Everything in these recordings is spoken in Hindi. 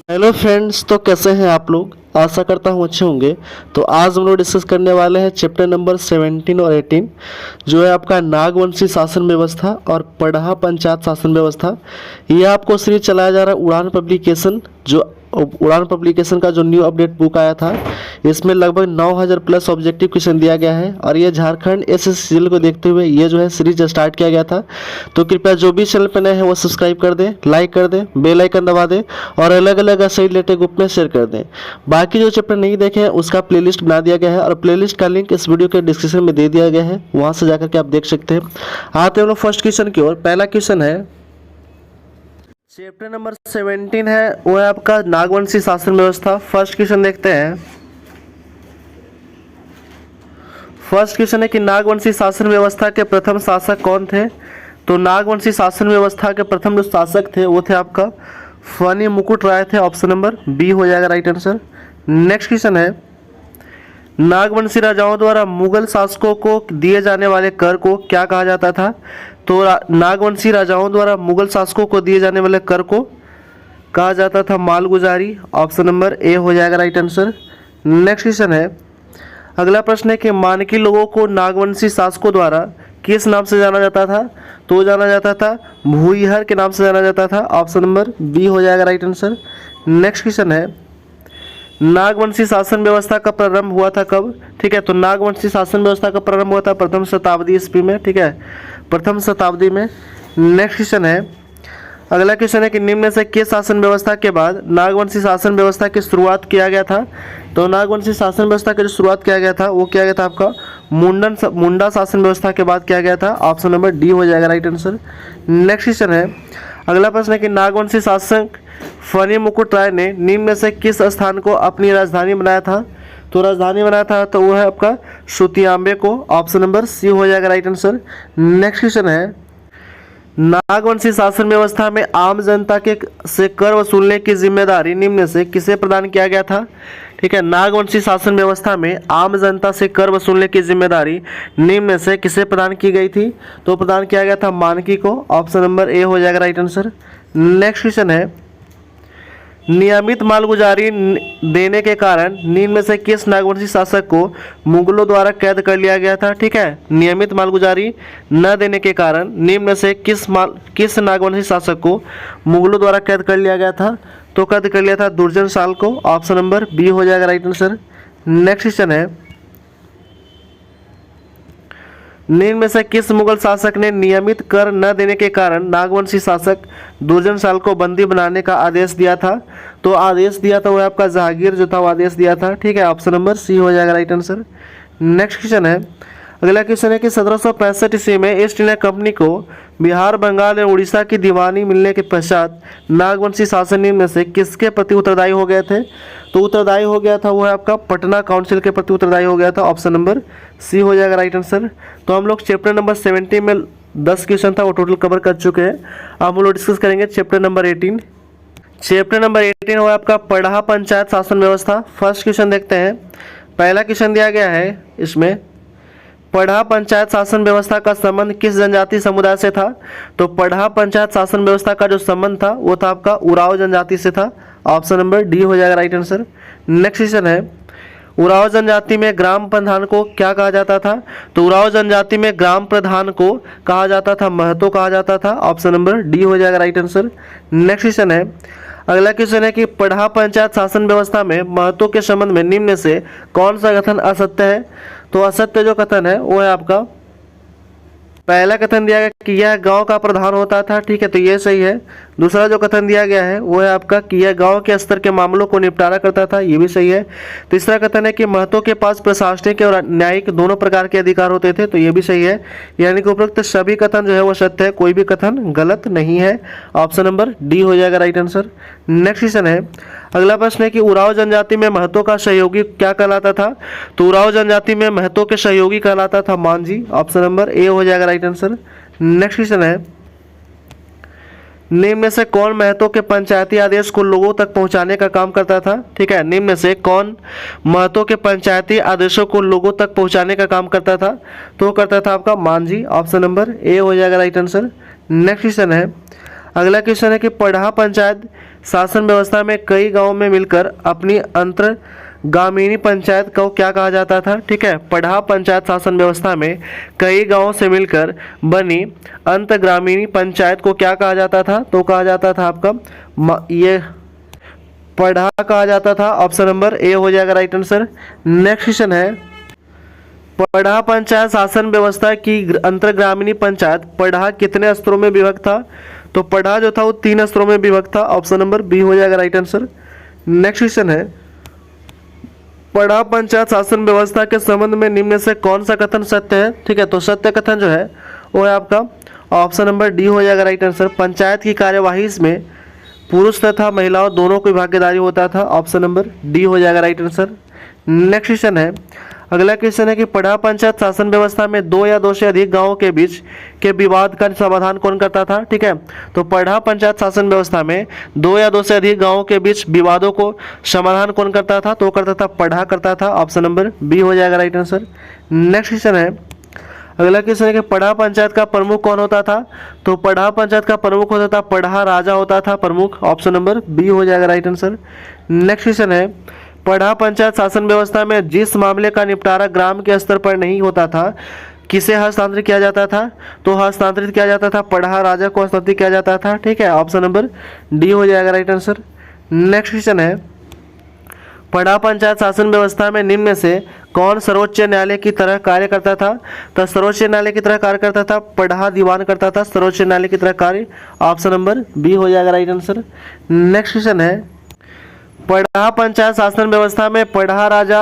हेलो फ्रेंड्स, तो कैसे हैं आप लोग। आशा करता हूँ अच्छे होंगे। तो आज हम लोग डिस्कस करने वाले हैं चैप्टर नंबर 17 और 18, जो है आपका नागवंशी शासन व्यवस्था और पढ़ा पंचायत शासन व्यवस्था। ये आपको सीरीज चलाया जा रहा है उड़ान पब्लिकेशन, जो उड़ान पब्लिकेशन का जो न्यू अपडेट बुक आया था। इसमें लगभग 9000 प्लस ऑब्जेक्टिव क्वेश्चन दिया गया है और ये झारखंड एसएससीजीएल को देखते हुए ये जो है सीरीज स्टार्ट किया गया था। तो कृपया जो भी चैनल पर नए हैं वो सब्सक्राइब कर दें, लाइक कर दें, बेल आइकन दबा दें और अलग अलग सही रिलेटेड ग्रुप में शेयर कर दें। बाकी जो चैप्टर नहीं देखे हैं उसका प्लेलिस्ट बना दिया गया है और प्लेलिस्ट का लिंक इस वीडियो के डिस्क्रिप्शन में दे दिया गया है, वहाँ से जाकर के आप देख सकते हैं। आते हैं हम लोग फर्स्ट क्वेश्चन की ओर। पहला क्वेश्चन है चैप्टर नंबर 17 है, वो है आपका नागवंशी शासन व्यवस्था। फर्स्ट क्वेश्चन देखते हैं। फर्स्ट क्वेश्चन है कि नागवंशी शासन व्यवस्था के प्रथम शासक कौन थे। तो नागवंशी शासन व्यवस्था के प्रथम जो शासक थे वो थे आपका फनी मुकुट राय थे। ऑप्शन नंबर बी हो जाएगा राइट आंसर। नेक्स्ट क्वेश्चन है नागवंशी राजाओं द्वारा मुगल शासकों को दिए जाने वाले कर को क्या कहा जाता था। तो नागवंशी राजाओं द्वारा मुगल शासकों को दिए जाने वाले कर को कहा जाता था मालगुजारी। ऑप्शन नंबर ए हो जाएगा राइट आंसर। नेक्स्ट क्वेश्चन है, अगला प्रश्न है कि मानकी लोगों को नागवंशी शासकों द्वारा किस नाम से जाना जाता था। तो जाना जाता था भूइहर के नाम से जाना जाता था। ऑप्शन नंबर बी हो जाएगा राइट आंसर। नेक्स्ट क्वेश्चन है नागवंशी शासन व्यवस्था का प्रारंभ हुआ था कब। ठीक है, तो नागवंशी शासन व्यवस्था का प्रारंभ हुआ था प्रथम शताब्दी ईस्वी में। ठीक है, प्रथम शताब्दी में। नेक्स्ट क्वेश्चन है, अगला क्वेश्चन है कि निम्न से किस शासन व्यवस्था के बाद नागवंशी शासन व्यवस्था की शुरुआत किया गया था। तो नागवंशी शासन व्यवस्था की जो शुरुआत किया गया था वो किया गया था आपका मुंडा शासन व्यवस्था के बाद किया गया था। ऑप्शन नंबर डी हो जाएगा राइट आंसर। नेक्स्ट क्वेश्चन है, अगला प्रश्न है कि नागवंशी शासक फनी मुकुट राय ने निम्न में से किस स्थान को अपनी राजधानी बनाया था। तो राजधानी बनाया था तो वो है आपका सुतियांबे को। ऑप्शन नंबर सी हो जाएगा राइट आंसर। नेक्स्ट क्वेश्चन है, नागवंशी शासन व्यवस्था में आम जनता के से कर वसूलने की जिम्मेदारी निम्न से किसे प्रदान किया गया था। ठीक है, नागवंशी शासन व्यवस्था में आम जनता से कर वसूलने की जिम्मेदारी निम्न से किसे प्रदान की गई थी। तो प्रदान किया गया था मानकी को। ऑप्शन नंबर ए हो जाएगा राइट आंसर। नेक्स्ट क्वेश्चन है, नियमित मालगुजारी देने के कारण निम्न में से किस नागवंशी शासक को मुगलों द्वारा कैद कर लिया गया था। ठीक है, नियमित मालगुजारी न देने के कारण निम्न में से किस नागवंशी शासक को मुगलों द्वारा कैद कर लिया गया था। तो कैद कर लिया था दुर्जन साल को। ऑप्शन नंबर बी हो जाएगा राइट आंसर। नेक्स्ट क्वेश्चन है, निम्न में से किस मुगल शासक ने नियमित कर न देने के कारण नागवंशी शासक दुर्जन साल को बंदी बनाने का आदेश दिया था। तो आदेश दिया था वो आपका जहांगीर जो था वो आदेश दिया था। ठीक है, ऑप्शन नंबर सी हो जाएगा राइट आंसर। नेक्स्ट क्वेश्चन है, अगला क्वेश्चन है कि 1765 ईस्वी में ईस्ट इंडिया कंपनी को बिहार, बंगाल और उड़ीसा की दीवानी मिलने के पश्चात नागवंशी शासन निम्न में से किसके प्रति उत्तरदायी हो गए थे। तो उत्तरदायी हो गया था वो है आपका पटना काउंसिल के प्रति उत्तरदायी हो गया था। ऑप्शन नंबर सी हो जाएगा राइट आंसर। तो हम लोग चैप्टर नंबर 17 में 10 क्वेश्चन था वो टोटल कवर कर चुके हैं। अब हम लोग डिस्कस करेंगे चैप्टर नंबर 18। चैप्टर नंबर 18 हो आपका पढ़ा पंचायत शासन व्यवस्था। फर्स्ट क्वेश्चन देखते हैं। पहला क्वेश्चन दिया गया है इसमें, पढ़ा पंचायत शासन व्यवस्था का संबंध किस जनजाति समुदाय से था। तो पढ़ा पंचायत शासन व्यवस्था का जो संबंध था वो था आपका उराव जनजाति से था। ऑप्शन नंबर डी हो जाएगा राइट आंसर। नेक्स्ट क्वेश्चन है, उराव जनजाति में ग्राम प्रधान को क्या कहा जाता था। तो उराव जनजाति में ग्राम प्रधान को कहा जाता था महतो कहा जाता था। ऑप्शन नंबर डी हो जाएगा राइट आंसर। नेक्स्ट क्वेश्चन है, अगला क्वेश्चन है कि पढ़ा पंचायत शासन व्यवस्था में महतो के संबंध में निम्न से कौन सा कथन असत्य है। तो असत्य जो कथन है वो है आपका पहला कथन दिया गया कि यह गांव का प्रधान होता था। ठीक है, तो ये सही है। दूसरा जो कथन दिया गया है वो है आपका कि यह गांव के स्तर के मामलों को निपटारा करता था। ये भी सही है। तीसरा कथन है कि महतो के पास प्रशासनिक और न्यायिक दोनों प्रकार के अधिकार होते थे। तो ये भी सही है। यानी कि उपरोक्त सभी कथन जो है वो सत्य है, कोई भी कथन गलत नहीं है। ऑप्शन नंबर डी हो जाएगा राइट आंसर। नेक्स्ट क्वेश्चन है, अगला प्रश्न है कि उराव जनजाति में महतो का सहयोगी क्या कहलाता था। तो उराव जनजाति में महतो के सहयोगी कहलाता था मांझी। ऑप्शन नंबर ए हो जाएगा राइट आंसर। नेक्स्ट क्वेश्चन है, निम्न में से कौन महतो के पंचायती आदेश को लोगों तक पहुंचाने का काम करता था? ठीक है, निम्न में से कौन महतो के पंचायती आदेशों को लोगों तक पहुंचाने का काम करता था? तो करता था आपका मांझी। ऑप्शन नंबर ए हो जाएगा राइट आंसर। नेक्स्ट क्वेश्चन है, अगला क्वेश्चन है कि पढ़ा पंचायत शासन व्यवस्था में कई गाँव में मिलकर अपनी अंतर्गामिनी पंचायत को क्या कहा जाता था? ठीक है, पढ़ा पंचायत शासन व्यवस्था में कई गांवों से मिलकर बनी अंतर्ग्रामीणी पंचायत को क्या कहा जाता था? तो कहा जाता था आपका ये पढ़ा कहा जाता था। ऑप्शन नंबर ए हो जाएगा राइट आंसर। नेक्स्ट क्वेश्चन है, पढ़ा पंचायत शासन व्यवस्था की अंतर्ग्रामीणी पंचायत पढ़ा कितने स्तरों में विभक्त था? तो पढ़ा जो था वो 3 स्तरों में विभक्त था। ऑप्शन नंबर बी हो जाएगा राइट आंसर। नेक्स्ट क्वेश्चन है, पढ़ा पंचायत शासन व्यवस्था के संबंध में निम्न में से कौन सा कथन सत्य है? ठीक है, तो सत्य कथन जो है वो है आपका ऑप्शन नंबर डी हो जाएगा राइट आंसर। पंचायत की कार्यवाही में पुरुष तथा महिलाओं दोनों की भागीदारी होता था। ऑप्शन नंबर डी हो जाएगा राइट आंसर। नेक्स्ट क्वेश्चन है, अगला क्वेश्चन है कि पढ़ा पंचायत शासन व्यवस्था में 2 या 2 से अधिक गांवों के बीच के विवाद का समाधान कौन करता था? ठीक है, तो पढ़ा पंचायत शासन व्यवस्था में 2 या 2 से अधिक गांवों के बीच विवादों को समाधान कौन करता था? तो करता था पढ़ा करता था। ऑप्शन नंबर बी हो जाएगा राइट आंसर। नेक्स्ट क्वेश्चन है, अगला क्वेश्चन है कि पढ़ा पंचायत का प्रमुख कौन होता था? तो पढ़ा पंचायत का प्रमुख होता था पढ़ा राजा होता था प्रमुख। ऑप्शन नंबर बी हो जाएगा राइट आंसर। नेक्स्ट क्वेश्चन है, पढ़ा पंचायत शासन व्यवस्था में जिस मामले का निपटारा ग्राम के स्तर पर नहीं होता था किसे हस्तांतरित किया जाता था? तो हस्तांतरित किया जाता था पढ़ा राजा को हस्तांतरित किया जाता था। ठीक है, ऑप्शन नंबर डी हो जाएगा राइट आंसर। नेक्स्ट क्वेश्चन है, पढ़ा पंचायत शासन व्यवस्था में निम्न में से कौन सर्वोच्च न्यायालय की तरह कार्य करता था? तो सर्वोच्च न्यायालय की तरह कार्य करता था पढ़ा दीवान करता था सर्वोच्च न्यायालय की तरह कार्य। ऑप्शन नंबर बी हो जाएगा राइट आंसर। नेक्स्ट क्वेश्चन है, पढ़ा पंचायत शासन व्यवस्था में पढ़ा राजा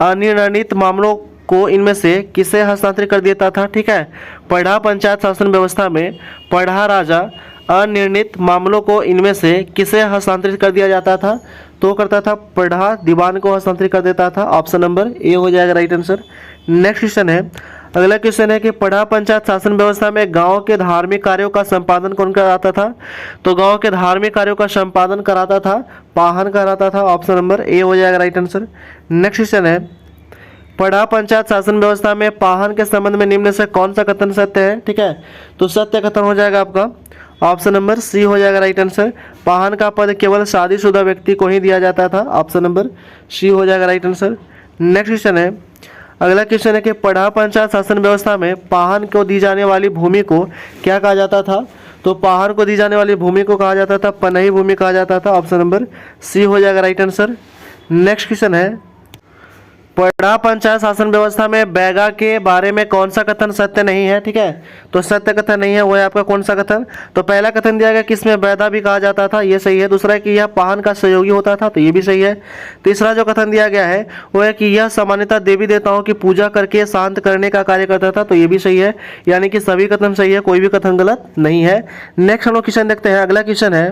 अनिर्णित मामलों को इनमें से किसे हस्तांतरित कर देता था? ठीक है, पढ़ा पंचायत शासन व्यवस्था में पढ़ा राजा अनिर्णित मामलों को इनमें से किसे हस्तांतरित कर दिया जाता था? तो करता था पढ़ा दीवान को हस्तांतरित कर देता था। ऑप्शन नंबर ए हो जाएगा राइट आंसर। नेक्स्ट क्वेश्चन है, अगला क्वेश्चन है कि पढ़ा पंचायत शासन व्यवस्था में गांव के धार्मिक कार्यों का संपादन कौन कराता था? तो गांव के धार्मिक कार्यों का संपादन कराता था पाहन कराता था। ऑप्शन नंबर ए हो जाएगा राइट आंसर। नेक्स्ट क्वेश्चन है, पढ़ा पंचायत शासन व्यवस्था में पाहन के संबंध में निम्न से कौन सा कथन सत्य है? ठीक है, तो सत्य कथन हो जाएगा आपका ऑप्शन नंबर सी हो जाएगा राइट आंसर। पाहन का पद केवल शादीशुदा व्यक्ति को ही दिया जाता था। ऑप्शन नंबर सी हो जाएगा राइट आंसर। नेक्स्ट क्वेश्चन है, अगला क्वेश्चन है कि पढ़ा पंचायत शासन व्यवस्था में पाहन को दी जाने वाली भूमि को क्या कहा जाता था? तो पाहन को दी जाने वाली भूमि को कहा जाता था पनही भूमि कहा जाता था। ऑप्शन नंबर सी हो जाएगा राइट आंसर। नेक्स्ट क्वेश्चन है, पढ़ा पंचायत शासन व्यवस्था में बैगा के बारे में कौन सा कथन सत्य नहीं है? ठीक है, तो सत्य कथन नहीं है वो है आपका कौन सा कथन? तो पहला कथन दिया गया कि इसमें बैदा भी कहा जाता था, ये सही है। दूसरा है कि यह पाहन का सहयोगी होता था, तो ये भी सही है। तीसरा जो कथन दिया गया है वो है कि यह सामान्यतः देवी देवताओं की पूजा करके शांत करने का कार्य करता था, तो ये भी सही है। यानी कि सभी कथन सही है, कोई भी कथन गलत नहीं है। नेक्स्ट हम लोग क्वेश्चन देखते हैं। अगला क्वेश्चन है,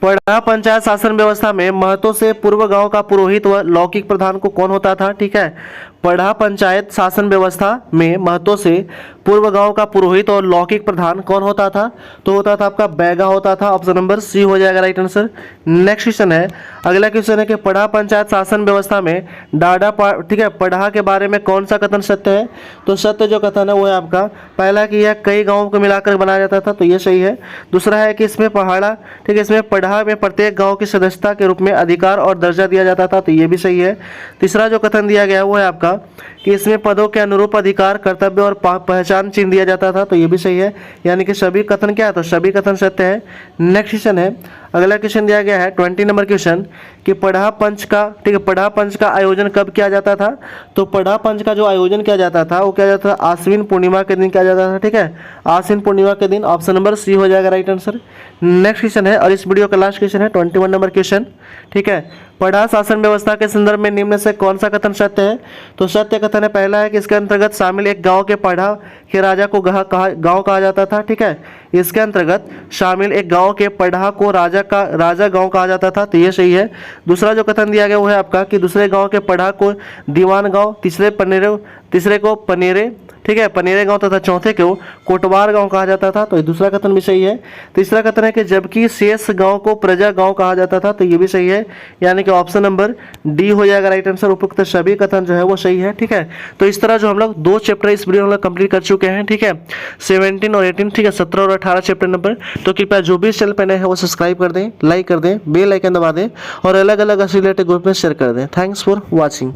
पढ़ा पंचायत शासन व्यवस्था में महतो से पूर्व गांव का पुरोहित व लौकिक प्रधान को कौन होता था? ठीक है, पढ़ा पंचायत शासन व्यवस्था में महतो से पूर्व गांव का पुरोहित और लौकिक प्रधान कौन होता था? तो होता था आपका बैगा होता था। ऑप्शन नंबर सी हो जाएगा राइट आंसर। नेक्स्ट क्वेश्चन है, अगला क्वेश्चन है कि पढ़ा पंचायत शासन व्यवस्था में ठीक है, पढ़ा के बारे में कौन सा कथन सत्य है? तो सत्य जो कथन है वो है आपका पहला कि यह कई गाँवों को मिलाकर बनाया जाता था, तो ये सही है। दूसरा है कि इसमें पहाड़ा ठीक है, इसमें पढ़ा में प्रत्येक गाँव की सदस्यता के रूप में अधिकार और दर्जा दिया जाता था, तो ये भी सही है। तीसरा जो कथन दिया गया है वो है आपका कि इसमें पदों के अनुरूप अधिकार कर्तव्य और पहचान चिन्ह दिया जाता था, तो ये भी सही है। यानी कि सभी कथन क्या है? तो सभी कथन सत्य है। नेक्स्ट क्वेश्चन है, अगला क्वेश्चन दिया गया है 20 नंबर क्वेश्चन कि पढ़ा पंच का ठीक है, पढ़ा पंच का आयोजन कब किया जाता था? तो पढ़ा पंच का जो आयोजन किया जाता था वो किया जाता था आश्विन पूर्णिमा के दिन किया जाता था। ठीक है, आश्विन पूर्णिमा के दिन। ऑप्शन नंबर सी हो जाएगा राइट आंसर। नेक्स्ट क्वेश्चन है और इस वीडियो का लास्ट क्वेश्चन है 21 नंबर क्वेश्चन। ठीक है, पढ़ा शासन व्यवस्था के संदर्भ में निम्न से कौन सा कथन सत्य है? तो सत्य कथन है पहला है कि इसके अंतर्गत शामिल एक गांव के पढ़ा के राजा को गांव कहा जाता था। ठीक है, इसके अंतर्गत शामिल एक गांव के पढ़ा को राजा गांव कहा जाता था, तो ये सही है। दूसरा जो कथन दिया गया वो है आपका कि दूसरे गांव के पढ़ा को दीवान गांव, तीसरे को पनेरे, ठीक है, पनेरे गांव तथा चौथे को कोटवार गांव कहा जाता था, तो ये दूसरा कथन भी सही है। तीसरा कथन है कि जबकि शेष गांव को प्रजा गांव कहा जाता था, तो ये भी सही है, यानी कि ऑप्शन नंबर डी हो जाएगा राइट आंसर। उपयुक्त सभी कथन जो है वो सही है, ठीक है। तो इस तरह जो हम लोग 2 चैप्टर इस वीडियो में हम लोग कंप्लीट कर चुके हैं, ठीक है, 17 और 18, ठीक है, 17 और 18 चैप्टर नंबर। तो कृपया जो भी इस चैनल पर नए हैं वो सब्सक्राइब कर दें, लाइक कर दें, बेल आइकन दबा दें और अलग अलग रिलेटेड ग्रुप में शेयर कर दें। Thanks for watching.